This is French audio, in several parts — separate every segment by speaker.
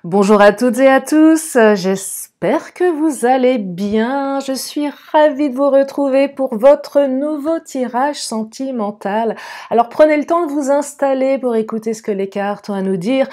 Speaker 1: Bonjour à toutes et à tous, j'espère que vous allez bien. Je suis ravie de vous retrouver pour votre nouveau tirage sentimental. Alors prenez le temps de vous installer pour écouter ce que les cartes ont à nous dire.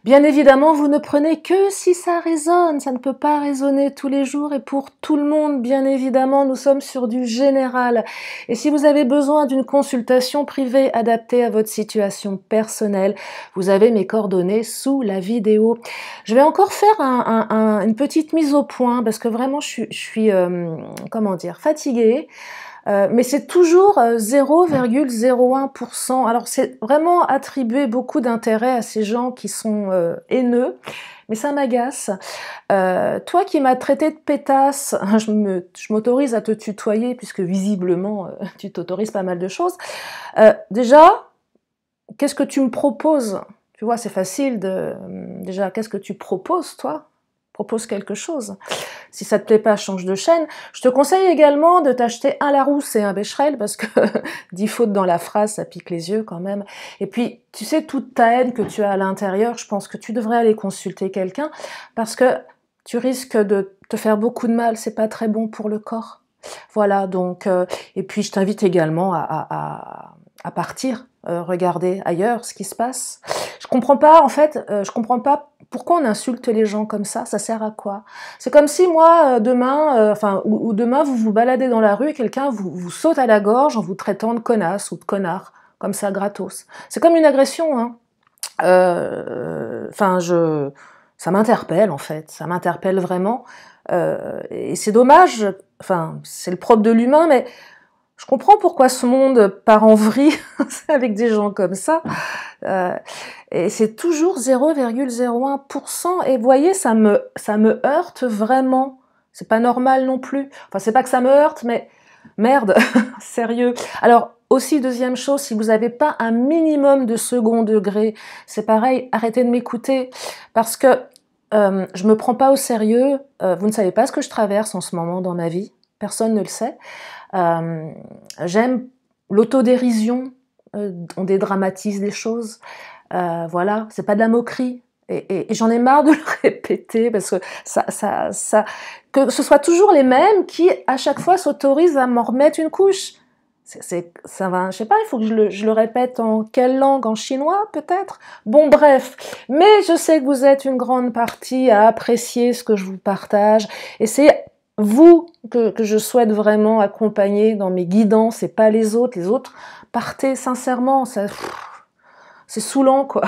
Speaker 1: Bien évidemment, vous ne prenez que si ça résonne, ça ne peut pas résonner tous les jours et pour tout le monde, bien évidemment, nous sommes sur du général. Et si vous avez besoin d'une consultation privée adaptée à votre situation personnelle, vous avez mes coordonnées sous la vidéo. Je vais encore faire une petite mise au point parce que vraiment je suis fatiguée. Mais c'est toujours 0,01%. Alors c'est vraiment attribuer beaucoup d'intérêt à ces gens qui sont haineux, mais ça m'agace. Toi qui m'as traité de pétasse, je m'autorise à te tutoyer puisque visiblement tu t'autorises pas mal de choses. Déjà, qu'est-ce que tu me proposes? Tu vois, c'est facile déjà, qu'est-ce que tu proposes, toi? Propose quelque chose. Si ça te plaît pas, change de chaîne. Je te conseille également de t'acheter un Larousse et un Becherel parce que 10 fautes dans la phrase, ça pique les yeux quand même. Et puis, tu sais, toute ta haine que tu as à l'intérieur, je pense que tu devrais aller consulter quelqu'un parce que tu risques de te faire beaucoup de mal. C'est pas très bon pour le corps. Voilà, donc, et puis je t'invite également à partir, regarder ailleurs ce qui se passe. Je comprends pas, en fait, je comprends pas pourquoi on insulte les gens comme ça sert à quoi? C'est comme si moi, demain, ou demain, vous vous baladez dans la rue et quelqu'un vous saute à la gorge en vous traitant de connasse ou de connard, comme ça, gratos. C'est comme une agression, hein. Ça m'interpelle, en fait, ça m'interpelle vraiment. Et c'est dommage, c'est le propre de l'humain, mais je comprends pourquoi ce monde part en vrille avec des gens comme ça. Et c'est toujours 0,01%. Et vous voyez, ça me heurte vraiment. C'est pas normal non plus. Enfin, c'est pas que ça me heurte, mais merde, sérieux. Alors, aussi, deuxième chose, si vous n'avez pas un minimum de second degré, c'est pareil, arrêtez de m'écouter. Parce que je me prends pas au sérieux. Vous ne savez pas ce que je traverse en ce moment dans ma vie. Personne ne le sait. J'aime l'autodérision, on dédramatise des choses, voilà, c'est pas de la moquerie, et j'en ai marre de le répéter parce que que ce soit toujours les mêmes qui à chaque fois s'autorisent à m'en remettre une couche. Ça va, je sais pas, il faut que je le répète en quelle langue? En chinois, peut-être? Bon, bref. Mais je sais que vous êtes une grande partie à apprécier ce que je vous partage, et c'est vous que je souhaite vraiment accompagner dans mes guidances et pas les autres. Les autres, partez sincèrement, c'est saoulant, quoi.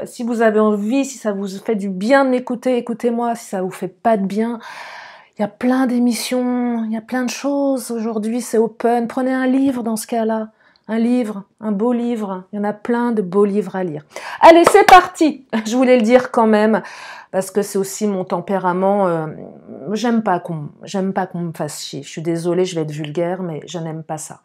Speaker 1: Si vous avez envie, si ça vous fait du bien de m'écouter, écoutez-moi. Si ça vous fait pas de bien, il y a plein d'émissions, il y a plein de choses. Aujourd'hui, c'est open. Prenez un livre dans ce cas-là. Un livre, un beau livre. Il y en a plein de beaux livres à lire. Allez, c'est parti. Je voulais le dire quand même, parce que c'est aussi mon tempérament. J'aime pas qu'on me fasse chier. Je suis désolée, je vais être vulgaire, mais je n'aime pas ça.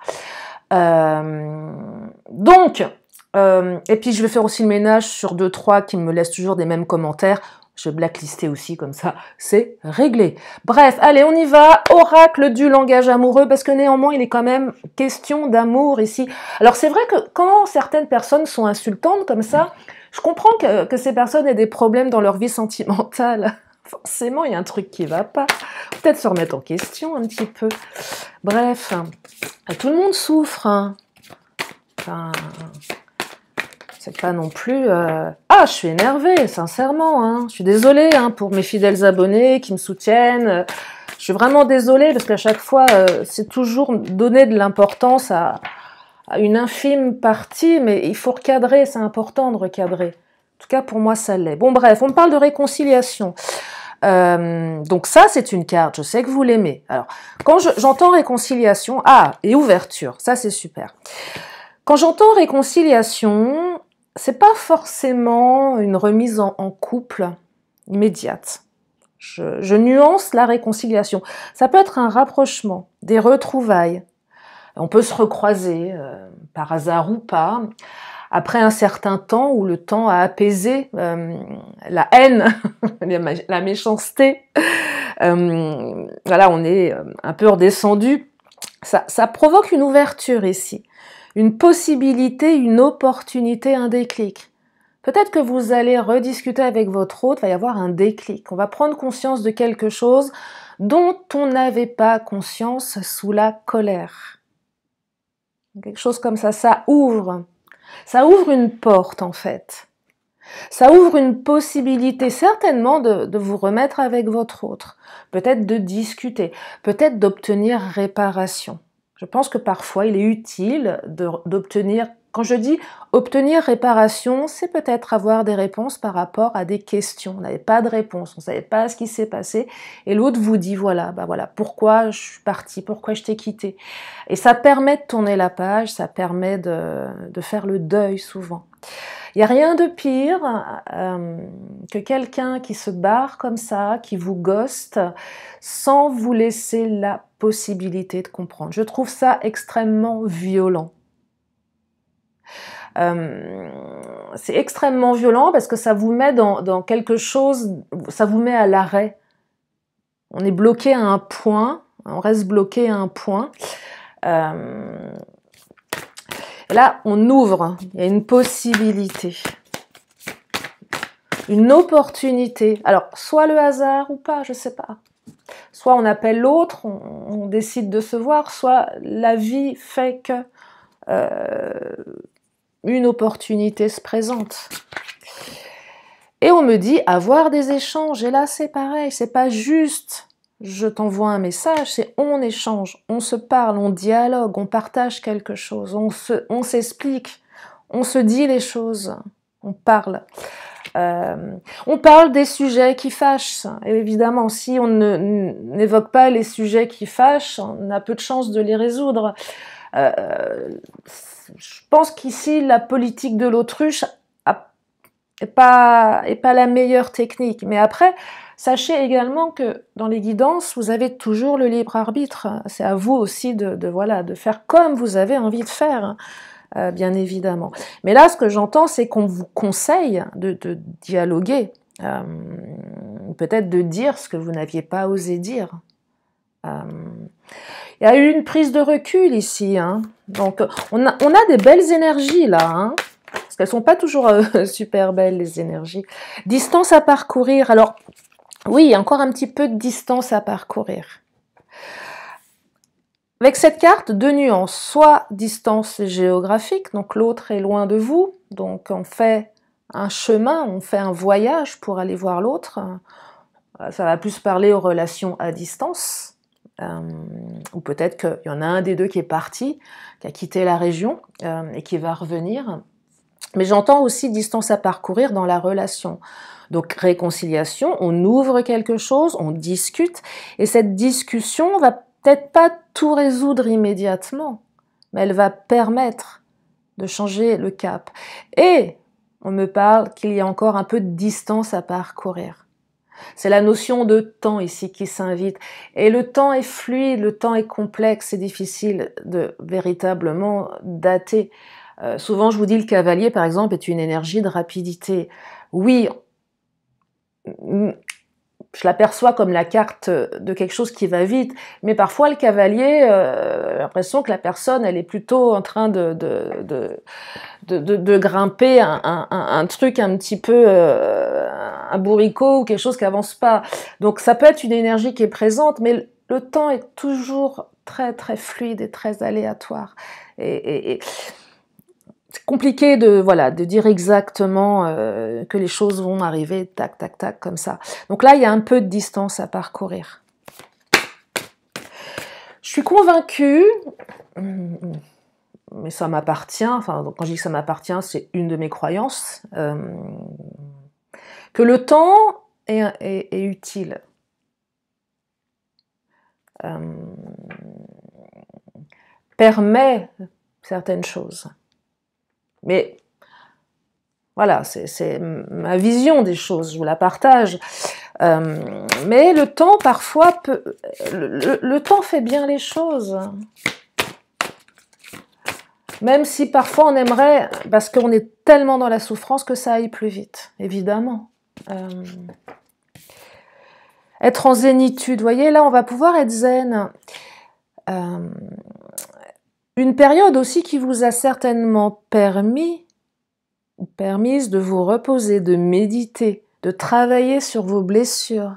Speaker 1: Et puis je vais faire aussi le ménage sur 2-3 qui me laissent toujours des mêmes commentaires. Je vais blacklister aussi, comme ça, c'est réglé. Bref, allez, on y va. Oracle du langage amoureux, parce que néanmoins, il est quand même question d'amour ici. Alors, c'est vrai que quand certaines personnes sont insultantes comme ça, je comprends que ces personnes aient des problèmes dans leur vie sentimentale. Forcément, il y a un truc qui va pas. Peut-être se remettre en question un petit peu. Bref, tout le monde souffre, hein. Enfin, c'est pas non plus... Ah, je suis énervée, sincèrement, hein. Je suis désolée pour mes fidèles abonnés qui me soutiennent. Je suis vraiment désolée parce qu'à chaque fois, c'est toujours donner de l'importance à une infime partie, mais il faut recadrer, c'est important de recadrer. En tout cas, pour moi, ça l'est. Bon, bref, on me parle de réconciliation. Donc ça, c'est une carte, je sais que vous l'aimez. Alors, quand j'entends réconciliation... Ah, et ouverture, ça c'est super. Quand j'entends réconciliation, c'est pas forcément une remise en couple immédiate. Je nuance la réconciliation. Ça peut être un rapprochement, des retrouvailles. On peut se recroiser, par hasard ou pas, après un certain temps où le temps a apaisé la haine, la méchanceté. Voilà, on est un peu redescendu. Ça provoque une ouverture ici. Une possibilité, une opportunité, un déclic. Peut-être que vous allez rediscuter avec votre hôte, il va y avoir un déclic. On va prendre conscience de quelque chose dont on n'avait pas conscience sous la colère. Quelque chose comme ça, ça ouvre une porte en fait. Ça ouvre une possibilité certainement de vous remettre avec votre autre, peut-être de discuter, peut-être d'obtenir réparation. Je pense que parfois il est utile d'obtenir, quand je dis obtenir réparation, c'est peut-être avoir des réponses par rapport à des questions. On n'avait pas de réponse, on ne savait pas ce qui s'est passé, et l'autre vous dit voilà, bah voilà, pourquoi je suis partie, pourquoi je t'ai quitté. Et ça permet de tourner la page, ça permet de faire le deuil souvent. Il n'y a rien de pire que quelqu'un qui se barre comme ça, qui vous ghoste, sans vous laisser la possibilité de comprendre. Je trouve ça extrêmement violent. C'est extrêmement violent parce que ça vous met dans quelque chose, ça vous met à l'arrêt. On est bloqué à un point, on reste bloqué à un point. Là, on ouvre, il y a une possibilité, une opportunité. Alors, soit le hasard ou pas, je ne sais pas. Soit on appelle l'autre, on décide de se voir, soit la vie fait que une opportunité se présente. Et on me dit avoir des échanges, et là c'est pareil, c'est pas juste je t'envoie un message, c'est on échange, on se parle, on dialogue, on partage quelque chose, on s'explique, on se dit les choses, on parle. On parle des sujets qui fâchent. Et évidemment, si on n'évoque pas les sujets qui fâchent, on a peu de chances de les résoudre. Je pense qu'ici, la politique de l'autruche n'est pas la meilleure technique. Mais après, sachez également que dans les guidances, vous avez toujours le libre arbitre. C'est à vous aussi de faire comme vous avez envie de faire. Bien évidemment. Mais là, ce que j'entends, c'est qu'on vous conseille de dialoguer, peut-être de dire ce que vous n'aviez pas osé dire. Il y a eu une prise de recul ici, hein. Donc on a des belles énergies là, hein, parce qu'elles sont pas toujours super belles les énergies. Distance à parcourir. Alors oui, il y a encore un petit peu de distance à parcourir. Avec cette carte, deux nuances, soit distance géographique, donc l'autre est loin de vous, donc on fait un chemin, on fait un voyage pour aller voir l'autre. Ça va plus parler aux relations à distance, ou peut-être qu'il y en a un des deux qui est parti, qui a quitté la région et qui va revenir. Mais j'entends aussi distance à parcourir dans la relation. Donc réconciliation, on ouvre quelque chose, on discute, et cette discussion va peut-être pas tout résoudre immédiatement, mais elle va permettre de changer le cap. Et on me parle qu'il y a encore un peu de distance à parcourir. C'est la notion de temps ici qui s'invite. Et le temps est fluide, le temps est complexe, c'est difficile de véritablement dater. Souvent, je vous dis, le cavalier, par exemple, est une énergie de rapidité. Oui, je l'aperçois comme la carte de quelque chose qui va vite, mais parfois le cavalier, j'ai l'impression que la personne, elle est plutôt en train de grimper un truc un petit peu, un bourricot ou quelque chose qui avance pas. Donc ça peut être une énergie qui est présente, mais le temps est toujours très très fluide et très aléatoire. Et c'est compliqué de dire exactement que les choses vont arriver tac, tac, tac, comme ça. Donc là, il y a un peu de distance à parcourir. Je suis convaincue, mais ça m'appartient, enfin, quand je dis que ça m'appartient, c'est une de mes croyances, que le temps est utile. Permet certaines choses. Mais voilà, c'est ma vision des choses, je vous la partage. Mais le temps, parfois, le temps fait bien les choses. Même si parfois on aimerait, parce qu'on est tellement dans la souffrance, que ça aille plus vite, évidemment. Être en zénitude, vous voyez, là on va pouvoir être zen. Une période aussi qui vous a certainement permis permise de vous reposer, de méditer, de travailler sur vos blessures.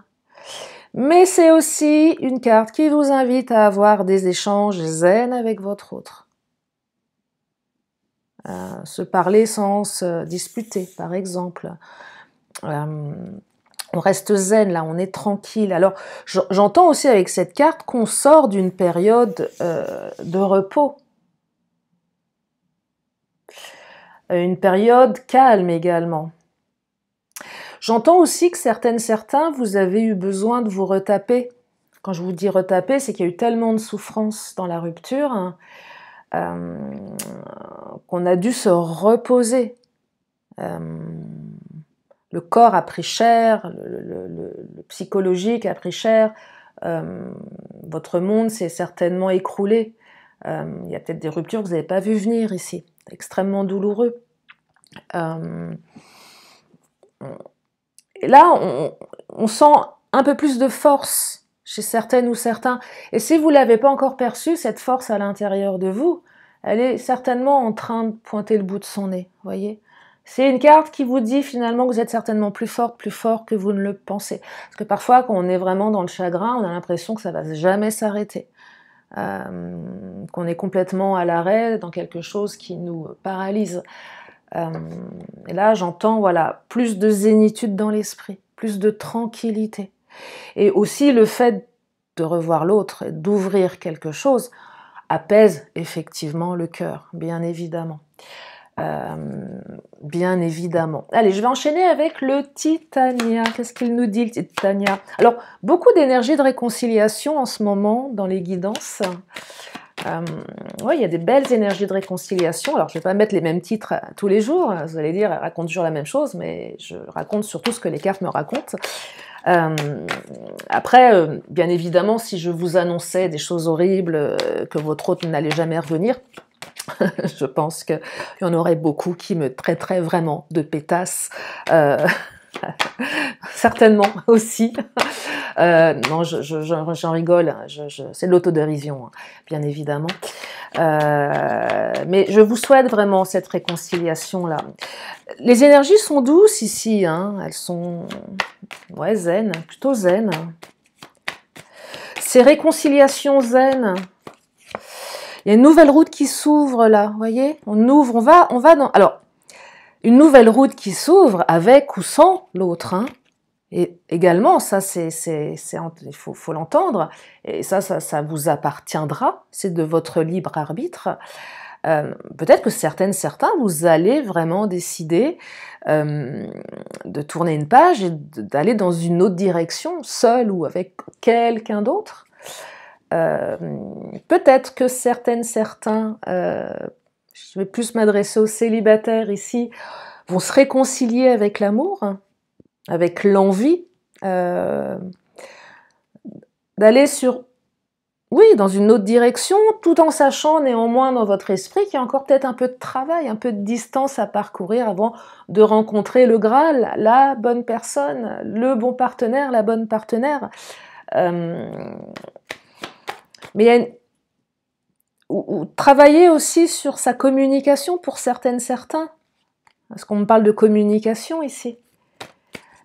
Speaker 1: Mais c'est aussi une carte qui vous invite à avoir des échanges zen avec votre autre. Se parler sans se disputer, par exemple. On reste zen, là, on est tranquille. Alors, j'entends aussi avec cette carte qu'on sort d'une période de repos. Une période calme également. J'entends aussi que certains, vous avez eu besoin de vous retaper. Quand je vous dis retaper, c'est qu'il y a eu tellement de souffrance dans la rupture qu'on a dû se reposer. Le corps a pris cher, le psychologique a pris cher, votre monde s'est certainement écroulé. Il y a peut-être des ruptures que vous n'avez pas vu venir ici, extrêmement douloureux. Et là, on sent un peu plus de force chez certaines ou certains. Et si vous ne l'avez pas encore perçue, cette force à l'intérieur de vous, elle est certainement en train de pointer le bout de son nez, voyez. C'est une carte qui vous dit finalement que vous êtes certainement plus forte, plus fort que vous ne le pensez. Parce que parfois, quand on est vraiment dans le chagrin, on a l'impression que ça ne va jamais s'arrêter. Qu'on est complètement à l'arrêt dans quelque chose qui nous paralyse. Et là, j'entends voilà, plus de zénitude dans l'esprit, plus de tranquillité. Et aussi le fait de revoir l'autre, d'ouvrir quelque chose, apaise effectivement le cœur, bien évidemment. Bien évidemment. Allez, je vais enchaîner avec le Titania. Qu'est-ce qu'il nous dit, le Titania? Alors, beaucoup d'énergie de réconciliation en ce moment dans les guidances. Oui, il y a des belles énergies de réconciliation. Alors, je ne vais pas mettre les mêmes titres tous les jours. Vous allez dire, elle raconte toujours la même chose, mais je raconte surtout ce que les cartes me racontent. Après, bien évidemment, si je vous annonçais des choses horribles, que votre hôte n'allait jamais revenir, je pense qu'il y en aurait beaucoup qui me traiteraient vraiment de pétasse. Certainement aussi. Non, j'en rigole, c'est de l'autodérision, bien évidemment. Mais je vous souhaite vraiment cette réconciliation-là. Les énergies sont douces ici, hein, elles sont ouais, zen, plutôt zen. Ces réconciliations zen, il y a une nouvelle route qui s'ouvre là, vous voyez? On ouvre, on va dans... Alors, une nouvelle route qui s'ouvre avec ou sans l'autre, hein. Et également, ça, il faut l'entendre, et ça vous appartiendra, c'est de votre libre arbitre. Peut-être que certains, vous allez vraiment décider de tourner une page et d'aller dans une autre direction, seul ou avec quelqu'un d'autre. Peut-être que certains, je vais plus m'adresser aux célibataires ici, vont se réconcilier avec l'amour, avec l'envie d'aller sur, oui, dans une autre direction, tout en sachant néanmoins dans votre esprit qu'il y a encore peut-être un peu de travail, un peu de distance à parcourir avant de rencontrer le Graal, la bonne personne, le bon partenaire, la bonne partenaire. Mais il y a ou travailler aussi sur sa communication pour certains. Parce qu'on me parle de communication ici.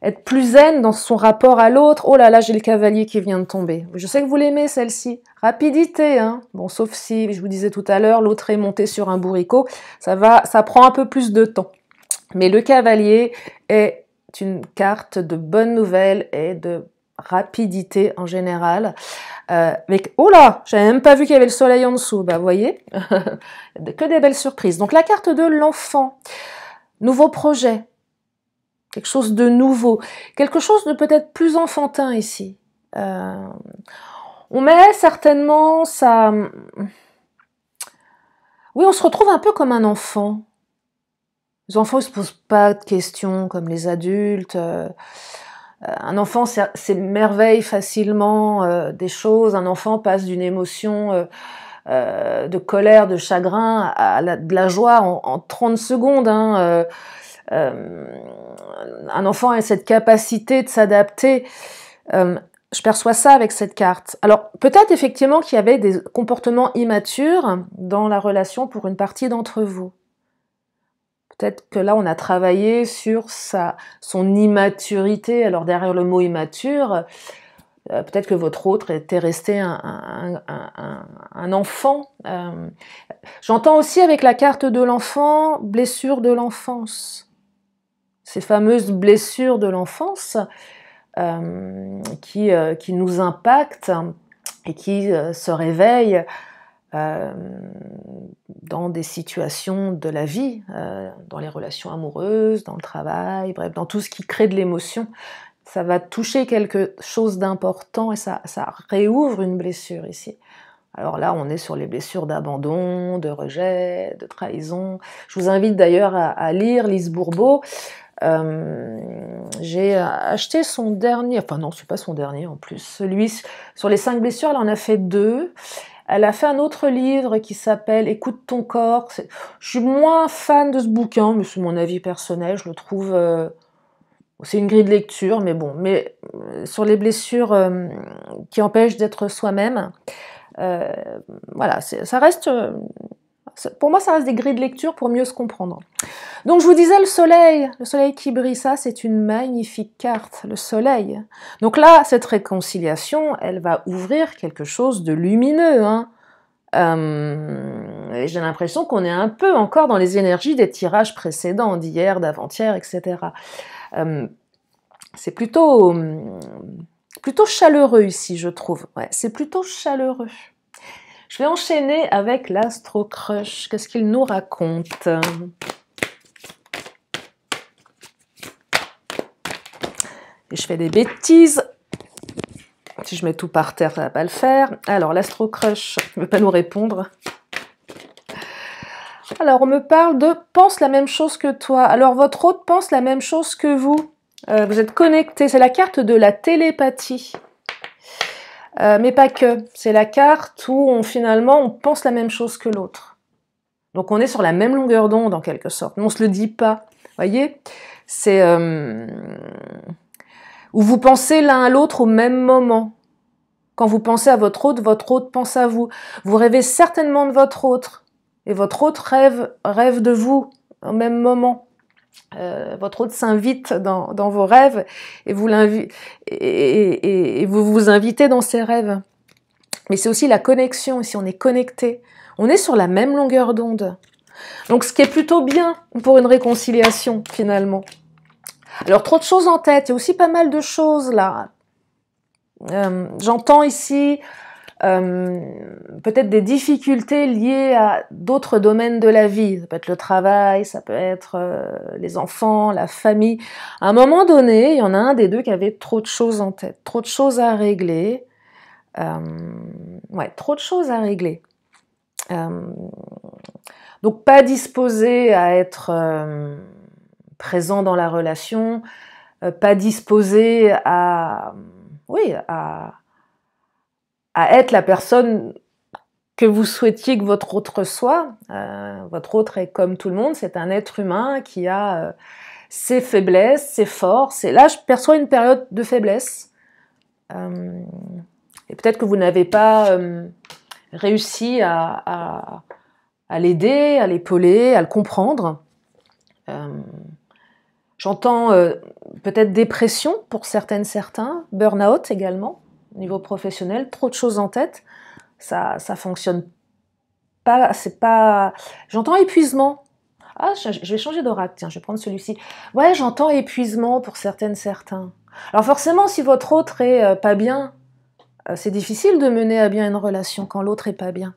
Speaker 1: Être plus zen dans son rapport à l'autre. Oh là là, j'ai le cavalier qui vient de tomber. Je sais que vous l'aimez, celle-ci. Rapidité, hein. Bon, sauf si, je vous disais tout à l'heure, l'autre est monté sur un bourricot. Ça prend un peu plus de temps. Mais le cavalier est une carte de bonnes nouvelles et de rapidité en général. Avec, oh là, j'avais même pas vu qu'il y avait le soleil en dessous. Bah, vous voyez, que des belles surprises. Donc, la carte de l'enfant. Nouveau projet. Quelque chose de nouveau, quelque chose de peut-être plus enfantin ici. On met certainement ça... Oui, on se retrouve un peu comme un enfant. Les enfants ne se posent pas de questions comme les adultes. Un enfant s'émerveille facilement des choses. Un enfant passe d'une émotion de colère, de chagrin à de la joie en 30 secondes. Hein, un enfant a cette capacité de s'adapter. Je perçois ça avec cette carte. Alors, peut-être effectivement qu'il y avait des comportements immatures dans la relation pour une partie d'entre vous. peut-être que là, on a travaillé sur son immaturité. Alors, derrière le mot immature, peut-être que votre autre était resté un enfant. J'entends aussi avec la carte de l'enfant, blessure de l'enfance. Ces fameuses blessures de l'enfance qui nous impactent et qui se réveillent dans des situations de la vie, dans les relations amoureuses, dans le travail, bref, dans tout ce qui crée de l'émotion. Ça va toucher quelque chose d'important et ça réouvre une blessure ici. Alors là, on est sur les blessures d'abandon, de rejet, de trahison. Je vous invite d'ailleurs à lire Lise Bourbeau. J'ai acheté son dernier, enfin non, c'est pas son dernier en plus, celui sur les 5 blessures, elle en a fait 2. Elle a fait un autre livre qui s'appelle Écoute ton corps. Je suis moins fan de ce bouquin, mais c'est mon avis personnel, je le trouve... c'est une grille de lecture, mais bon. Mais sur les blessures qui empêchent d'être soi-même, voilà, ça reste... pour moi, ça reste des grilles de lecture pour mieux se comprendre. Donc, je vous disais le soleil qui brille, ça, c'est une magnifique carte, le soleil. Donc là, cette réconciliation, elle va ouvrir quelque chose de lumineux. Hein. J'ai l'impression qu'on est un peu encore dans les énergies des tirages précédents, d'hier, d'avant-hier, etc. C'est plutôt chaleureux ici, je trouve. Ouais, c'est plutôt chaleureux. Je vais enchaîner avec l'Astro Crush. Qu'est-ce qu'il nous raconte? Et je fais des bêtises. Si je mets tout par terre, ça va pas le faire. Alors, l'Astro Crush ne veut pas nous répondre. Alors, on me parle de « pense la même chose que toi ». Alors, votre hôte pense la même chose que vous. Vous êtes connecté. C'est la carte de la télépathie. Mais pas que. C'est la carte où finalement, on pense la même chose que l'autre. Donc, on est sur la même longueur d'onde, en quelque sorte. Mais on ne se le dit pas. Vous voyez? C'est... où vous pensez l'un à l'autre au même moment. Quand vous pensez à votre hôte pense à vous. Vous rêvez certainement de votre autre. Et votre autre rêve de vous au même moment. Votre hôte s'invite dans vos rêves et vous vous invitez dans ses rêves. Mais c'est aussi la connexion, si on est connecté. On est sur la même longueur d'onde. Donc ce qui est plutôt bien pour une réconciliation, finalement. Alors, trop de choses en tête, il y a aussi pas mal de choses là. J'entends ici peut-être des difficultés liées à d'autres domaines de la vie. Ça peut être le travail, ça peut être les enfants, la famille. À un moment donné, il y en a un des deux qui avait trop de choses en tête, trop de choses à régler. Ouais, trop de choses à régler. Donc, pas disposé à être présent dans la relation, pas disposé à être la personne que vous souhaitiez que votre autre soit. Votre autre est comme tout le monde, c'est un être humain qui a ses faiblesses, ses forces. Et là, je perçois une période de faiblesse. Et peut-être que vous n'avez pas réussi à l'aider, à l'épauler, à le comprendre. J'entends peut-être dépression pour certains, burn-out également, au niveau professionnel, trop de choses en tête, ça fonctionne pas, c'est pas... J'entends épuisement. Ah, je vais changer d'oracle, tiens, je vais prendre celui-ci. Ouais, j'entends épuisement pour certains. Alors forcément, si votre autre est pas bien, c'est difficile de mener à bien une relation quand l'autre est pas bien.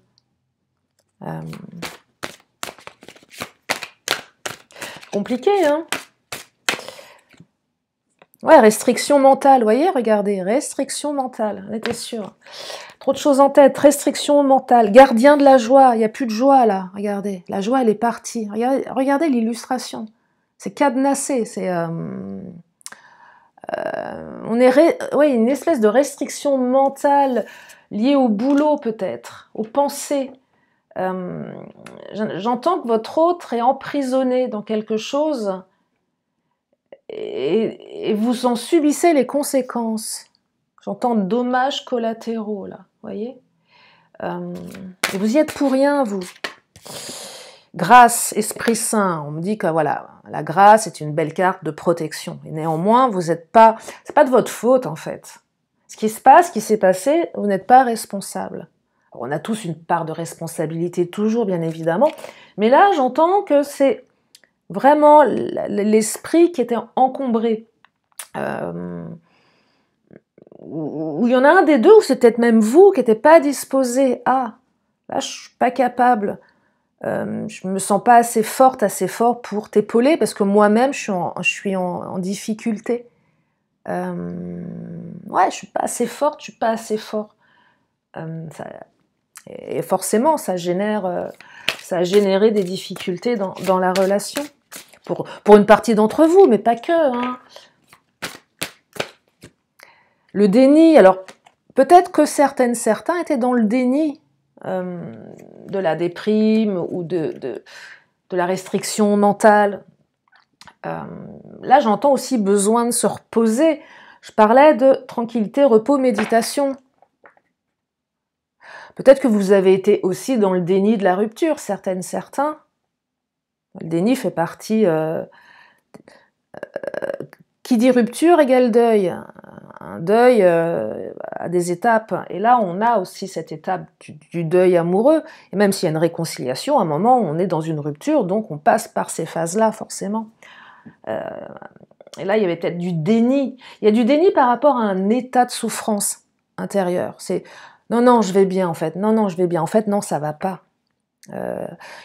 Speaker 1: Compliqué, hein? Ouais, restriction mentale, vous voyez, regardez, restriction mentale, on était sûr. Trop de choses en tête, restriction mentale, gardien de la joie, il n'y a plus de joie là, regardez, la joie elle est partie, regardez l'illustration, c'est cadenassé, c'est... on est... Oui, une espèce de restriction mentale liée au boulot peut-être, aux pensées. J'entends que votre autre est emprisonné dans quelque chose et vous en subissez les conséquences. J'entends dommages collatéraux, là, vous voyez et vous y êtes pour rien, vous. Grâce, Esprit Saint, on me dit que voilà, la grâce est une belle carte de protection. Et néanmoins, vous n'êtes pas, c'est pas de votre faute en fait. Ce qui se passe, ce qui s'est passé, vous n'êtes pas responsable. Alors, on a tous une part de responsabilité toujours, bien évidemment, mais là, j'entends que c'est vraiment l'esprit qui était encombré. Où il y en a un des deux, ou c'est peut-être même vous qui n'êtes pas disposé. Ah, là, je suis pas capable. Je me sens pas assez forte, assez fort pour t'épauler parce que moi-même je suis en difficulté. Ouais, je suis pas assez forte, je suis pas assez fort. Et forcément, ça a généré des difficultés dans la relation pour une partie d'entre vous, mais pas que. Hein. Le déni, alors peut-être que certains étaient dans le déni. De la déprime ou de la restriction mentale. Là, j'entends aussi besoin de se reposer. Je parlais de tranquillité, repos, méditation. Peut-être que vous avez été aussi dans le déni de la rupture, certains. Le déni fait partie... qui dit rupture égale deuil. Un deuil a des étapes. Et là, on a aussi cette étape du deuil amoureux. Et même s'il y a une réconciliation, à un moment, on est dans une rupture, donc on passe par ces phases-là, forcément. Et là, il y avait peut-être du déni. Il y a du déni par rapport à un état de souffrance intérieure. C'est « non, non, je vais bien, en fait. Non, non, je vais bien. En fait, non, ça va pas. » Il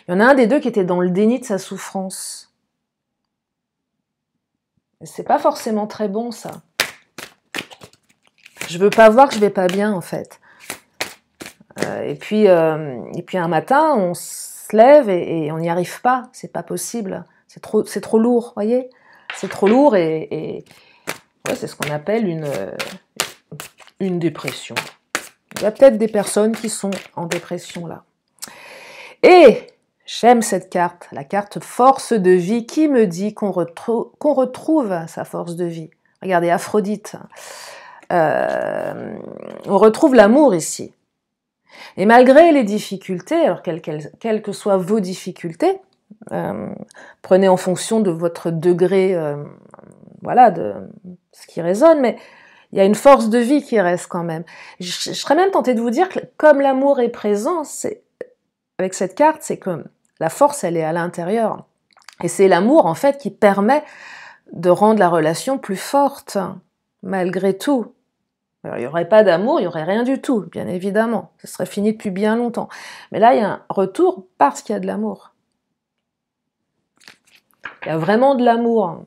Speaker 1: y en a un des deux qui était dans le déni de sa souffrance. C'est pas forcément très bon, ça. Je veux pas voir que je vais pas bien, en fait. Et puis un matin, on se lève et on n'y arrive pas. C'est pas possible. C'est trop lourd, voyez. C'est trop lourd et ouais, c'est ce qu'on appelle une dépression. Il y a peut-être des personnes qui sont en dépression là. Et j'aime cette carte, la carte force de vie, qui me dit qu'on retrouve sa force de vie. Regardez, Aphrodite. On retrouve l'amour ici. Et malgré les difficultés, alors quelles que soient vos difficultés, prenez en fonction de votre degré, voilà, de ce qui résonne, mais il y a une force de vie qui reste quand même. Je serais même tentée de vous dire que comme l'amour est présent, avec cette carte, c'est que la force, elle est à l'intérieur. Et c'est l'amour, en fait, qui permet de rendre la relation plus forte, malgré tout. Alors, il n'y aurait pas d'amour, il n'y aurait rien du tout, bien évidemment. Ce serait fini depuis bien longtemps. Mais là, il y a un retour parce qu'il y a de l'amour. Il y a vraiment de l'amour.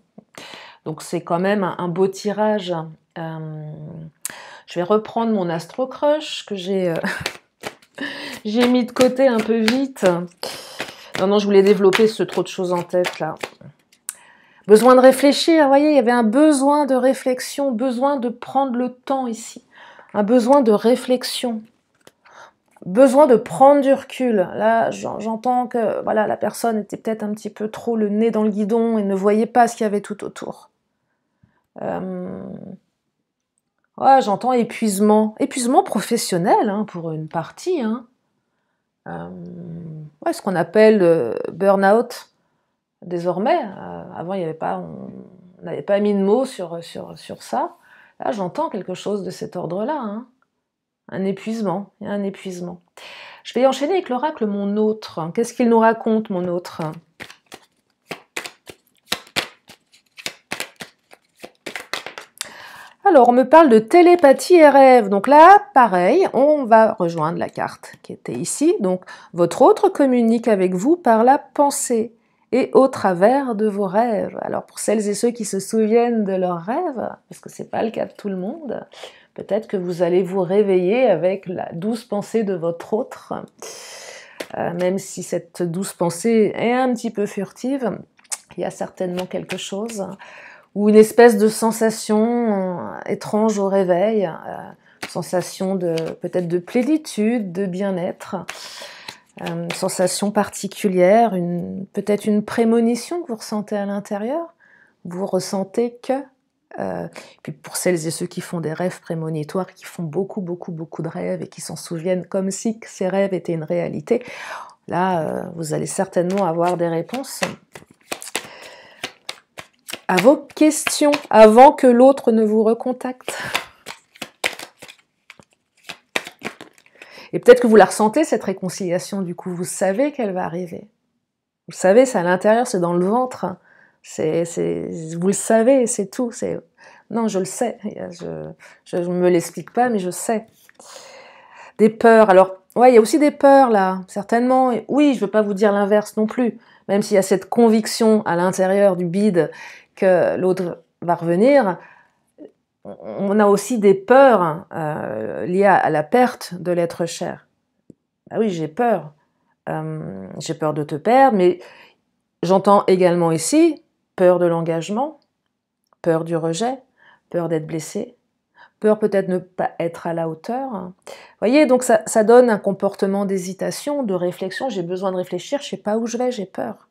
Speaker 1: Donc, c'est quand même un beau tirage. Je vais reprendre mon Astro Crush que j'ai mis de côté un peu vite. Non, je voulais développer trop de choses en tête, là. Besoin de réfléchir, vous voyez, il y avait un besoin de réflexion, besoin de prendre le temps ici. Un besoin de réflexion. Besoin de prendre du recul. Là, j'entends que voilà, la personne était peut-être un petit peu trop le nez dans le guidon et ne voyait pas ce qu'il y avait tout autour. Ouais, j'entends épuisement. Épuisement professionnel, hein, pour une partie. Hein. Ouais, ce qu'on appelle burn-out. Désormais, avant, il y avait pas, on n'avait pas mis de mots sur ça. Là, j'entends quelque chose de cet ordre-là. Hein. Un épuisement, il y a un épuisement. Je vais enchaîner avec l'oracle Mon Autre. Qu'est-ce qu'il nous raconte, Mon Autre ? Alors, on me parle de télépathie et rêve. Donc là, pareil, on va rejoindre la carte qui était ici. Donc, votre autre communique avec vous par la pensée et au travers de vos rêves. Alors, pour celles et ceux qui se souviennent de leurs rêves, parce que ce n'est pas le cas de tout le monde, peut-être que vous allez vous réveiller avec la douce pensée de votre autre, même si cette douce pensée est un petit peu furtive, il y a certainement quelque chose, ou une espèce de sensation étrange au réveil, sensation peut-être de plénitude, de bien-être, sensation particulière, peut-être une prémonition que vous ressentez à l'intérieur, vous ressentez que puis pour celles et ceux qui font des rêves prémonitoires, qui font beaucoup de rêves et qui s'en souviennent comme si ces rêves étaient une réalité, Là, vous allez certainement avoir des réponses à vos questions avant que l'autre ne vous recontacte. Et peut-être que vous la ressentez, cette réconciliation, du coup, vous savez qu'elle va arriver. Vous savez, c'est à l'intérieur, c'est dans le ventre. Vous le savez, c'est tout. Non, je le sais. Je ne me l'explique pas, mais je sais. Des peurs. Alors, ouais, il y a aussi des peurs, là, certainement. Et oui, je ne veux pas vous dire l'inverse non plus. Même s'il y a cette conviction à l'intérieur du bide que l'autre va revenir, on a aussi des peurs liées à la perte de l'être cher. Ah oui, j'ai peur. J'ai peur de te perdre, mais j'entends également ici peur de l'engagement, peur du rejet, peur d'être blessé, peur peut-être ne pas être à la hauteur. Vous voyez, donc ça donne un comportement d'hésitation, de réflexion. J'ai besoin de réfléchir, je ne sais pas où je vais, j'ai peur.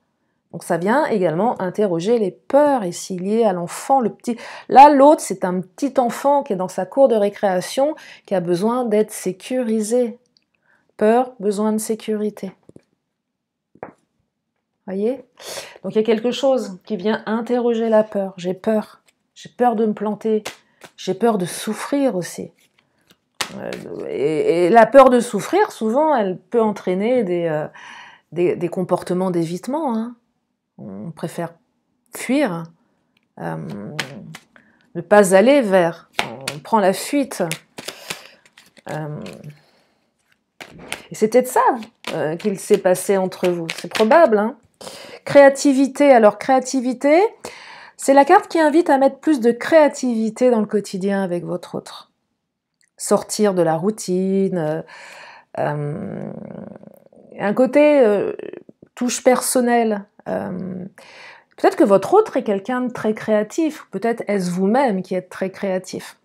Speaker 1: Donc ça vient également interroger les peurs ici liées à l'enfant, le petit. Là, l'autre, c'est un petit enfant qui est dans sa cour de récréation, qui a besoin d'être sécurisé. Peur, besoin de sécurité. Voyez? Donc il y a quelque chose qui vient interroger la peur. J'ai peur de me planter, j'ai peur de souffrir aussi. Et la peur de souffrir, souvent, elle peut entraîner des comportements d'évitement. Hein. On préfère fuir, ne pas aller vers, on prend la fuite. Et c'est peut-être ça qu'il s'est passé entre vous, c'est probable. Hein. Créativité, alors créativité, c'est la carte qui invite à mettre plus de créativité dans le quotidien avec votre autre. Sortir de la routine, un côté touche personnelle. Peut-être que votre autre est quelqu'un de très créatif, peut-être est-ce vous-même qui êtes très créatif.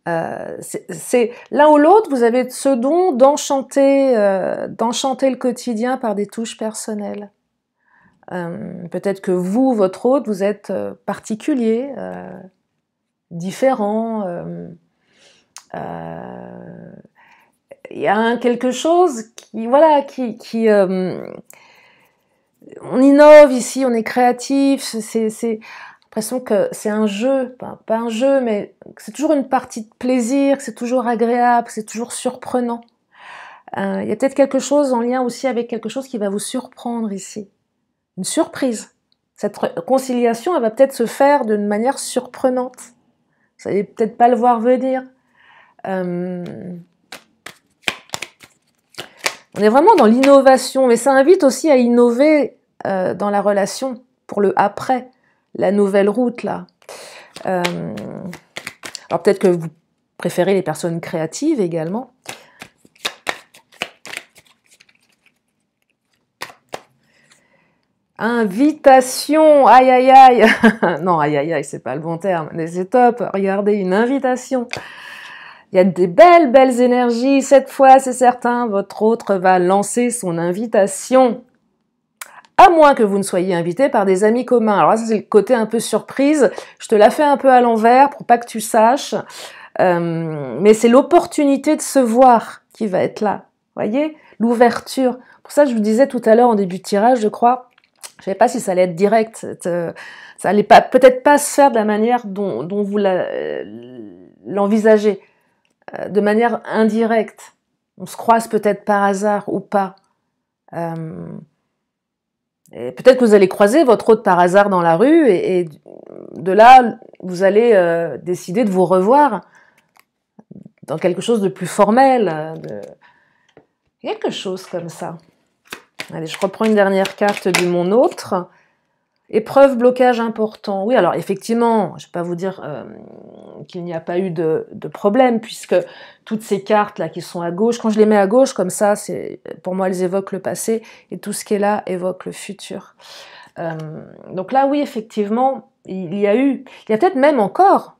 Speaker 1: C'est l'un ou l'autre, vous avez ce don d'enchanter le quotidien par des touches personnelles. Peut-être que vous, votre autre, vous êtes particulier, différent. Il y a quelque chose qui, voilà, on innove ici, on est créatif. C'est l'impression que c'est un jeu, pas un jeu, mais c'est toujours une partie de plaisir, c'est toujours agréable, c'est toujours surprenant. Il y a peut-être quelque chose en lien aussi avec quelque chose qui va vous surprendre ici. Une surprise. Cette réconciliation, elle va peut-être se faire d'une manière surprenante. Vous n'allez peut-être pas le voir venir. On est vraiment dans l'innovation, mais ça invite aussi à innover dans la relation pour le après, la nouvelle route là. Alors peut-être que vous préférez les personnes créatives également. Invitation, aïe aïe aïe. Non, aïe aïe aïe, c'est pas le bon terme, mais c'est top. Regardez, une invitation. Il y a des belles énergies. Cette fois, c'est certain, votre autre va lancer son invitation. À moins que vous ne soyez invité par des amis communs. Alors là, c'est le côté un peu surprise. Je te la fais un peu à l'envers pour pas que tu saches. Mais c'est l'opportunité de se voir qui va être là. Voyez, l'ouverture. Pour ça, je vous disais tout à l'heure en début de tirage, je crois, je ne savais pas si ça allait être direct. Ça allait peut-être pas se faire de la manière dont vous l'envisagez. De manière indirecte. On se croise peut-être par hasard ou pas. Et peut-être que vous allez croiser votre autre par hasard dans la rue et de là, vous allez décider de vous revoir dans quelque chose de plus formel, quelque chose comme ça. Allez, je reprends une dernière carte du mon autre. Épreuve, blocage important. Oui, alors effectivement, je ne vais pas vous dire qu'il n'y a pas eu de problème, puisque toutes ces cartes-là qui sont à gauche, quand je les mets à gauche comme ça, pour moi, elles évoquent le passé, et tout ce qui est là évoque le futur. Donc là, oui, effectivement, il y a peut-être même encore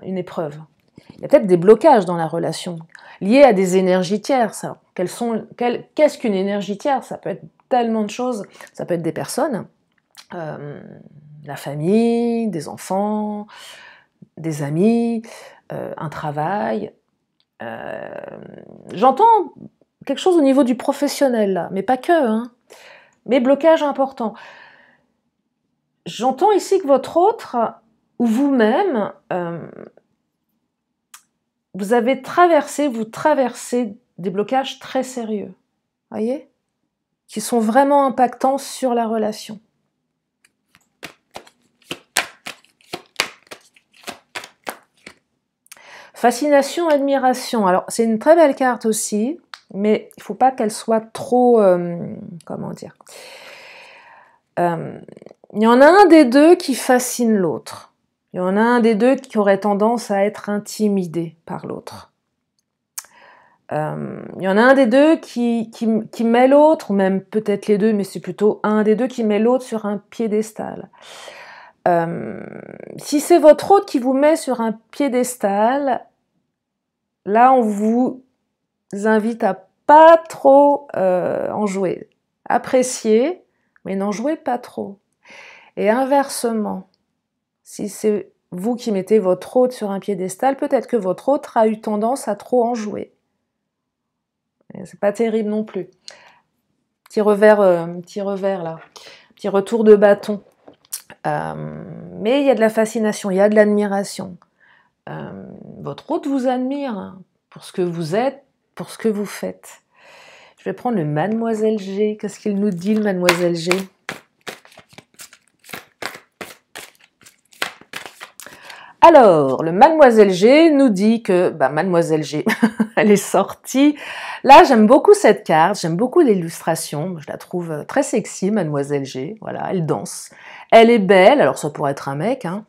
Speaker 1: une épreuve. Il y a peut-être des blocages dans la relation, liés à des énergies tierces. Qu'est-ce qu'une énergie tierce? Ça peut être tellement de choses, ça peut être des personnes, la famille, des enfants, des amis, un travail. J'entends quelque chose au niveau du professionnel, là, mais pas que, hein. Mais blocage important. J'entends ici que votre autre, ou vous-même, vous traversez des blocages très sérieux, voyez, qui sont vraiment impactants sur la relation. Fascination, admiration. Alors, c'est une très belle carte aussi, mais il ne faut pas qu'elle soit trop... comment dire, il y en a un des deux qui fascine l'autre. Il y en a un des deux qui aurait tendance à être intimidé par l'autre. Il y en a un des deux qui met l'autre, ou même peut-être les deux, mais c'est plutôt un des deux qui met l'autre sur un piédestal. Si c'est votre autre qui vous met sur un piédestal, là on vous invite à pas trop en jouer. Appréciez, mais n'en jouez pas trop. Et inversement, si c'est vous qui mettez votre autre sur un piédestal, peut-être que votre autre a eu tendance à trop en jouer. C'est pas terrible non plus. Petit revers là, petit retour de bâton. Mais il y a de la fascination, il y a de l'admiration. Votre autre vous admire pour ce que vous êtes, pour ce que vous faites. Je vais prendre le Mademoiselle G. Qu'est-ce qu'il nous dit, le Mademoiselle G? Alors, le Mademoiselle G nous dit que, Mademoiselle G, elle est sortie. Là, j'aime beaucoup cette carte, j'aime beaucoup l'illustration, je la trouve très sexy, Mademoiselle G. Voilà, elle danse. Elle est belle, alors ça pourrait être un mec, hein.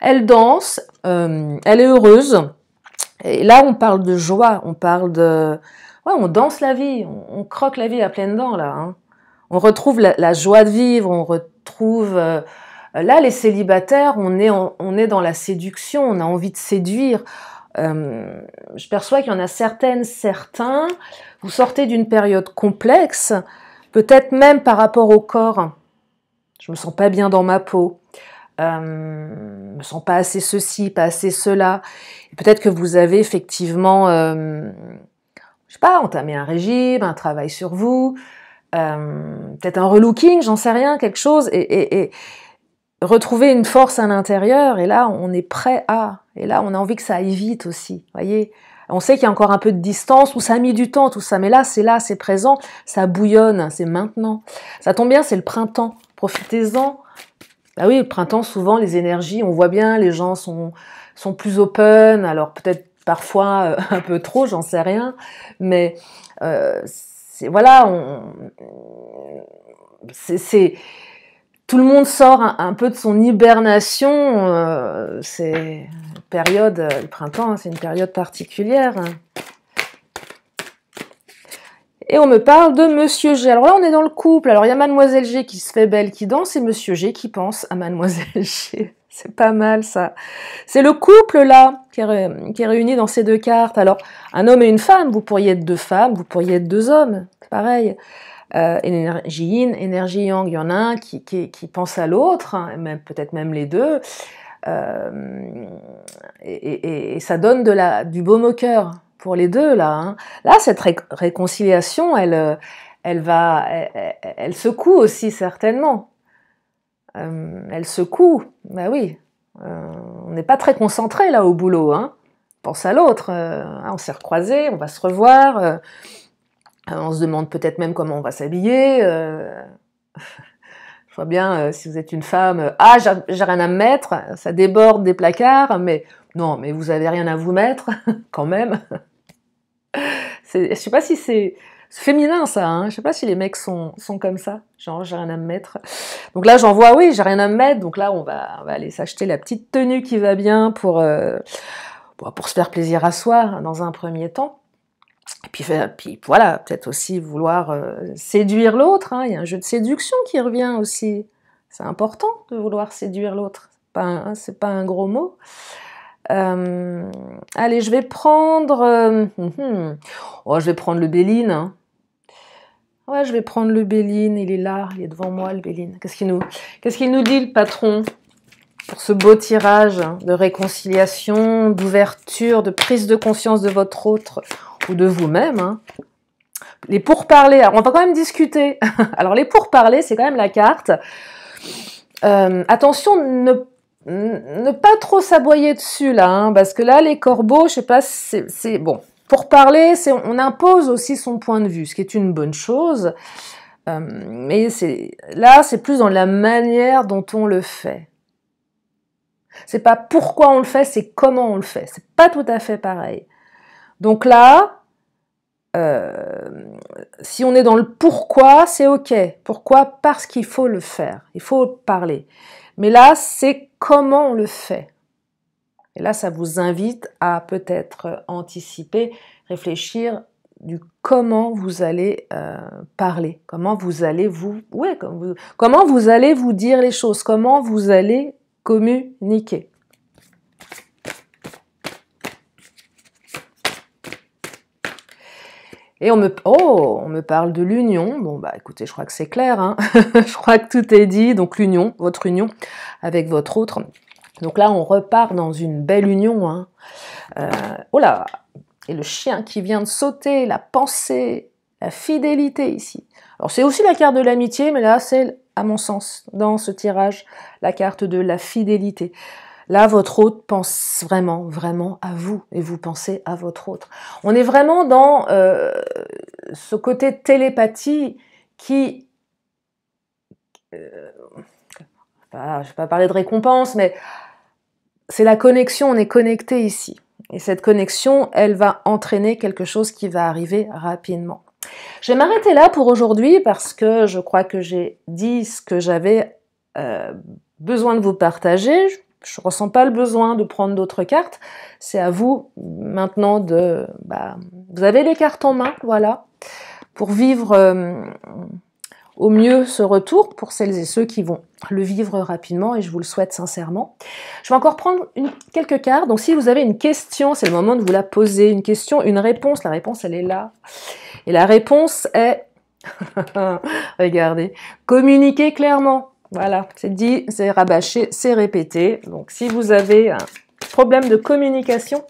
Speaker 1: Elle danse, elle est heureuse. Et là, on parle de joie, on parle de... Ouais, on danse la vie, on croque la vie à pleines dents, là. Hein. On retrouve la joie de vivre, on retrouve... là, les célibataires, on est dans la séduction, on a envie de séduire. Je perçois qu'il y en a certains, vous sortez d'une période complexe, peut-être même par rapport au corps. Je me sens pas bien dans ma peau, me sens pas assez ceci, pas assez cela. Peut-être que vous avez effectivement, je sais pas, entamé un régime, un travail sur vous, peut-être un relooking, j'en sais rien, quelque chose, et retrouver une force à l'intérieur, et là, on est prêt à, et là, on a envie que ça aille vite aussi, voyez. On sait qu'il y a encore un peu de distance, où ça a mis du temps, tout ça, mais là, c'est présent, ça bouillonne, c'est maintenant. Ça tombe bien, c'est le printemps, profitez-en. Ah oui, le printemps, souvent, les énergies, on voit bien, les gens sont plus open, alors peut-être parfois un peu trop, j'en sais rien, mais voilà, tout le monde sort un peu de son hibernation, c'est une période, le printemps, c'est une période particulière. Et on me parle de Monsieur G. Alors là, on est dans le couple. Alors il y a Mademoiselle G qui se fait belle, qui danse, et Monsieur G qui pense à Mademoiselle G. C'est pas mal, ça. C'est le couple, là, qui est réuni dans ces deux cartes. Alors, un homme et une femme, vous pourriez être deux femmes, vous pourriez être deux hommes, c'est pareil. Énergie yin, énergie yang, il y en a un qui pense à l'autre, hein, peut-être même les deux, et ça donne du baume au cœur pour les deux, là. Hein. Là, cette réconciliation, elle secoue aussi, certainement. Elle secoue, oui. On n'est pas très concentré, là, au boulot, hein. Pense à l'autre, on s'est recroisés, on va se revoir, on se demande peut-être même comment on va s'habiller. Je vois bien, si vous êtes une femme, j'ai rien à me mettre, ça déborde des placards, mais non, mais vous avez rien à vous mettre, quand même. Je sais pas si c'est féminin, ça, hein. Je sais pas si les mecs sont comme ça, genre j'ai rien à me mettre. Donc là, j'en vois, oui, j'ai rien à me mettre, donc là, on va aller s'acheter la petite tenue qui va bien pour se faire plaisir à soi, dans un premier temps. Et puis voilà, peut-être aussi vouloir séduire l'autre, hein. Il y a un jeu de séduction qui revient aussi. C'est important de vouloir séduire l'autre. C'est pas un gros mot. Allez, je vais prendre... je vais prendre le Béline. Hein. Ouais, je vais prendre le Béline. Il est là, il est devant moi, le Béline. Qu'est-ce qu'il nous dit, le patron, pour ce beau tirage de réconciliation, d'ouverture, de prise de conscience de votre autre ou de vous-même, hein. Les pourparlers, on va quand même discuter. Alors les pourparlers, c'est quand même la carte. Attention, ne pas trop s'aboyer dessus là, hein, parce que là, les corbeaux, je sais pas, c'est bon. Pour parler, on impose aussi son point de vue, ce qui est une bonne chose. Mais là, c'est plus dans la manière dont on le fait. C'est pas pourquoi on le fait, c'est comment on le fait. C'est pas tout à fait pareil. Donc là, si on est dans le pourquoi, c'est ok. Pourquoi? Parce qu'il faut le faire. Il faut parler. Mais là, c'est comment on le fait. Et là, ça vous invite à peut-être anticiper, réfléchir du comment vous allez parler, comment vous allez comment vous allez vous dire les choses, comment vous allez communiquer. Et on me parle de l'union. Bon, bah écoutez, je crois que c'est clair, hein. Je crois que tout est dit. Donc l'union, votre union avec votre autre. Donc là, on repart dans une belle union, hein. Oh là, et le chien qui vient de sauter, la pensée, la fidélité ici. Alors c'est aussi la carte de l'amitié, mais là c'est, à mon sens, dans ce tirage, la carte de la fidélité. Là, votre autre pense vraiment, vraiment à vous, et vous pensez à votre autre. On est vraiment dans ce côté télépathie qui... je ne vais pas parler de récompense, mais c'est la connexion, on est connecté ici. Et cette connexion, elle va entraîner quelque chose qui va arriver rapidement. Je vais m'arrêter là pour aujourd'hui parce que je crois que j'ai dit ce que j'avais besoin de vous partager. Je ne ressens pas le besoin de prendre d'autres cartes. C'est à vous maintenant de... vous avez les cartes en main, voilà, pour vivre au mieux ce retour, pour celles et ceux qui vont le vivre rapidement, et je vous le souhaite sincèrement. Je vais encore prendre quelques cartes. Donc si vous avez une question, c'est le moment de vous la poser. Une question, une réponse. La réponse, elle est là. Et la réponse est... Regardez. Communiquer clairement. Voilà, c'est dit, c'est rabâché, c'est répété. Donc, si vous avez un problème de communication,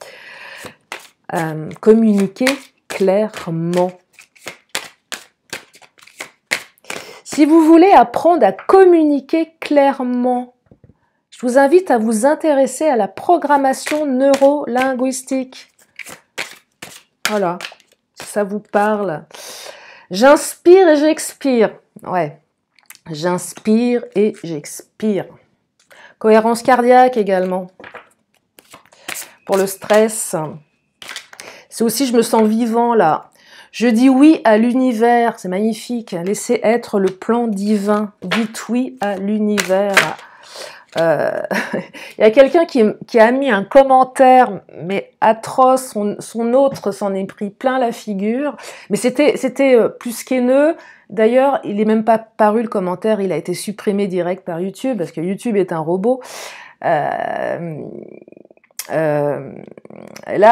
Speaker 1: communiquez clairement. Si vous voulez apprendre à communiquer clairement, je vous invite à vous intéresser à la programmation neuro-linguistique. Voilà, si ça vous parle. J'inspire et j'expire. Ouais. J'inspire et j'expire. Cohérence cardiaque également. Pour le stress. C'est aussi, je me sens vivant là. Je dis oui à l'univers. C'est magnifique. Laissez être le plan divin. Dites oui à l'univers. Il y a quelqu'un qui a mis un commentaire, mais atroce. Son autre s'en est pris plein la figure. Mais c'était plus qu'haineux. D'ailleurs, il n'est même pas paru le commentaire, il a été supprimé direct par YouTube, parce que YouTube est un robot. Là,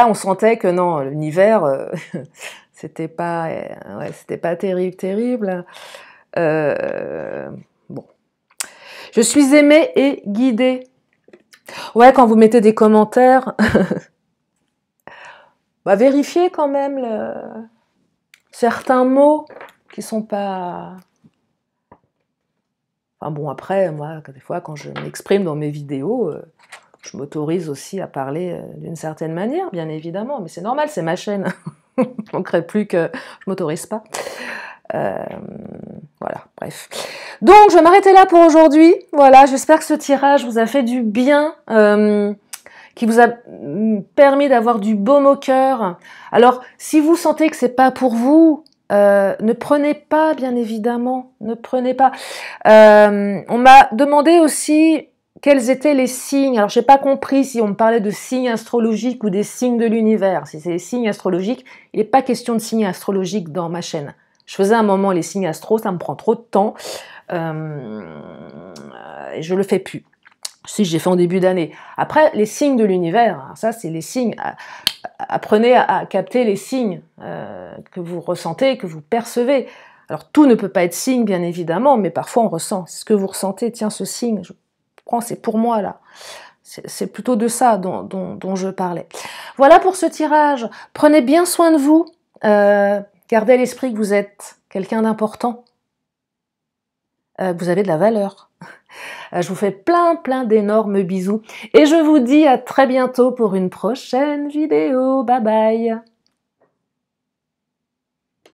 Speaker 1: on sentait que non, l'univers, c'était pas terrible. Bon. Je suis aimée et guidée. Ouais, quand vous mettez des commentaires, vérifiez quand même certains mots qui sont pas... Enfin bon, après, moi, des fois, quand je m'exprime dans mes vidéos, je m'autorise aussi à parler d'une certaine manière, bien évidemment, mais c'est normal, c'est ma chaîne. Il ne manquerait plus que je m'autorise pas. Voilà, bref. Donc, je vais m'arrêter là pour aujourd'hui. Voilà, j'espère que ce tirage vous a fait du bien, qui vous a permis d'avoir du baume au cœur. Alors, si vous sentez que c'est pas pour vous, ne prenez pas, bien évidemment, ne prenez pas. On m'a demandé aussi quels étaient les signes. Alors, j'ai pas compris si on me parlait de signes astrologiques ou des signes de l'univers. Si c'est les signes astrologiques, il n'est pas question de signes astrologiques dans ma chaîne. Je faisais un moment les signes astro, ça me prend trop de temps. Et je le fais plus. Si, j'ai fait en début d'année. Après, les signes de l'univers, ça, c'est les signes. Apprenez à capter les signes que vous ressentez, que vous percevez. Alors, tout ne peut pas être signe, bien évidemment, mais parfois on ressent. C'est ce que vous ressentez. Tiens, ce signe, je prends, c'est pour moi, là. C'est plutôt de ça dont je parlais. Voilà pour ce tirage. Prenez bien soin de vous. Gardez à l'esprit que vous êtes quelqu'un d'important, que vous avez de la valeur. Je vous fais plein d'énormes bisous et je vous dis à très bientôt pour une prochaine vidéo. Bye bye!